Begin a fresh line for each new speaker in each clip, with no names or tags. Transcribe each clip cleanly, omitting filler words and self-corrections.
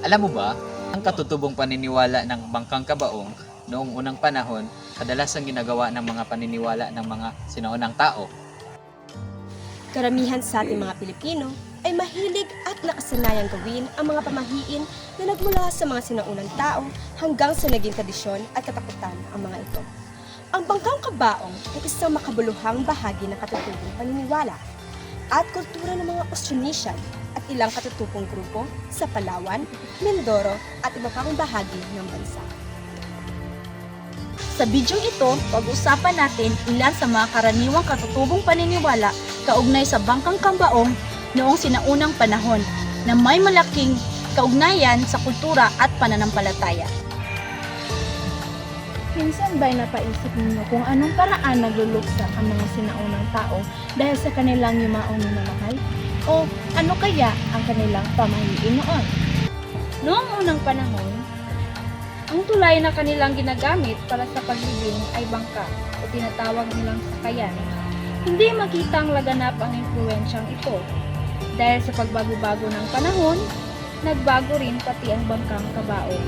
Alam mo ba, ang katutubong paniniwala ng bangkang kabaong noong unang panahon, kadalasang ginagawa ng mga paniniwala ng mga sinaunang tao.
Karamihan sa ating mga Pilipino ay mahilig at nakasanayang gawin ang mga pamahiin na nagmula sa mga sinaunang tao hanggang sa naging tradisyon at katakutan ang mga ito. Ang bangkang kabaong ay isang makabuluhang bahagi ng katutubong paniniwala at kultura ng mga Austronesian at ilang katutubong grupo sa Palawan, Mindoro at iba pang bahagi ng bansa.
Sa bidyong ito, pag-usapan natin ilan sa mga karaniwang katutubong paniniwala kaugnay sa bangkang kabaong noong sinaunang panahon na may malaking kaugnayan sa kultura at pananampalataya.
Minsan ba'y napaisip ninyo kung anong paraan nagluluksa ang mga sinaunang tao dahil sa kanilang yumaong minamahal? O ano kaya ang kanilang pamahiin noon?
Noong unang panahon, ang tulay na kanilang ginagamit para sa paglibing ay bangka o tinatawag nilang sakayan. Hindi makita ang laganap ang impluwensyang ito. Dahil sa pagbago-bago ng panahon, nagbago rin pati ang bangkang kabaong.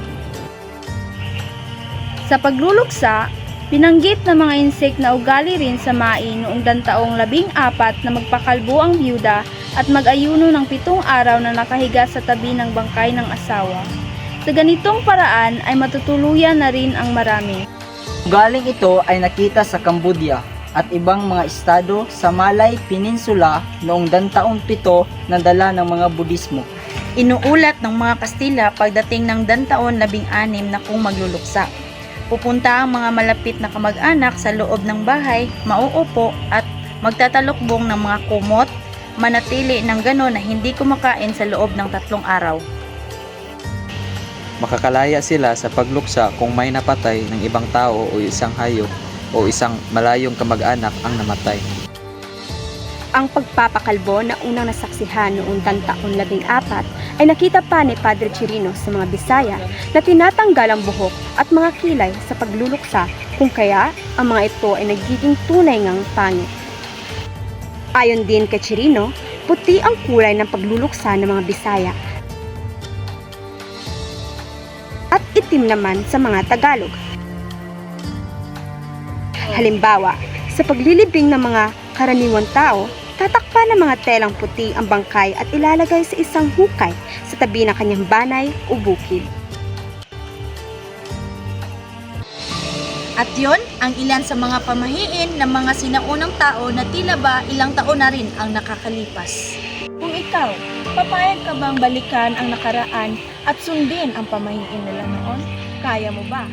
Sa pagluluksa, binanggit ng mga insect na ugali rin sa Mai noong dantaong 14 na magpakalbo ang byuda at mag-ayuno ng 7 araw na nakahiga sa tabi ng bangkay ng asawa. Sa ganitong paraan ay matutuluyan na rin ang marami.
Ugaling ito ay nakita sa Cambodia at ibang mga estado sa Malay Peninsula noong dantaong 7 na dala ng mga Budismo.
Inuulat ng mga Kastila pagdating ng dantaon 16 na kung magluluksa. Pupunta ang mga malapit na kamag-anak sa loob ng bahay, mauupo at magtatalukbong ng mga kumot, manatili ng gano'n na hindi kumakain sa loob ng 3 araw.
Makakalaya sila sa pagluksa kung may napatay ng ibang tao o isang hayop o isang malayong kamag-anak ang namatay.
Ang pagpapakalbo na unang nasaksihan noong dantaon 14 ay nakita pa ni Padre Chirino sa mga Bisaya na tinatanggal ang buhok at mga kilay sa pagluluksa kung kaya ang mga ito ay nagiging tunay ngang pangit. Ayon din kay Chirino, puti ang kulay ng pagluluksa ng mga Bisaya at itim naman sa mga Tagalog. Halimbawa, sa paglilibing ng mga karaniwang tao, tatakpan ng mga telang puti ang bangkay at ilalagay sa isang hukay sa tabi ng kanyang banay o bukid.
At yon ang ilan sa mga pamahiin ng mga sinaunang tao na tila ba ilang taon na rin ang nakakalipas.
Kung ikaw, papayag ka bang balikan ang nakaraan at sundin ang pamahiin nila noon? Kaya mo ba?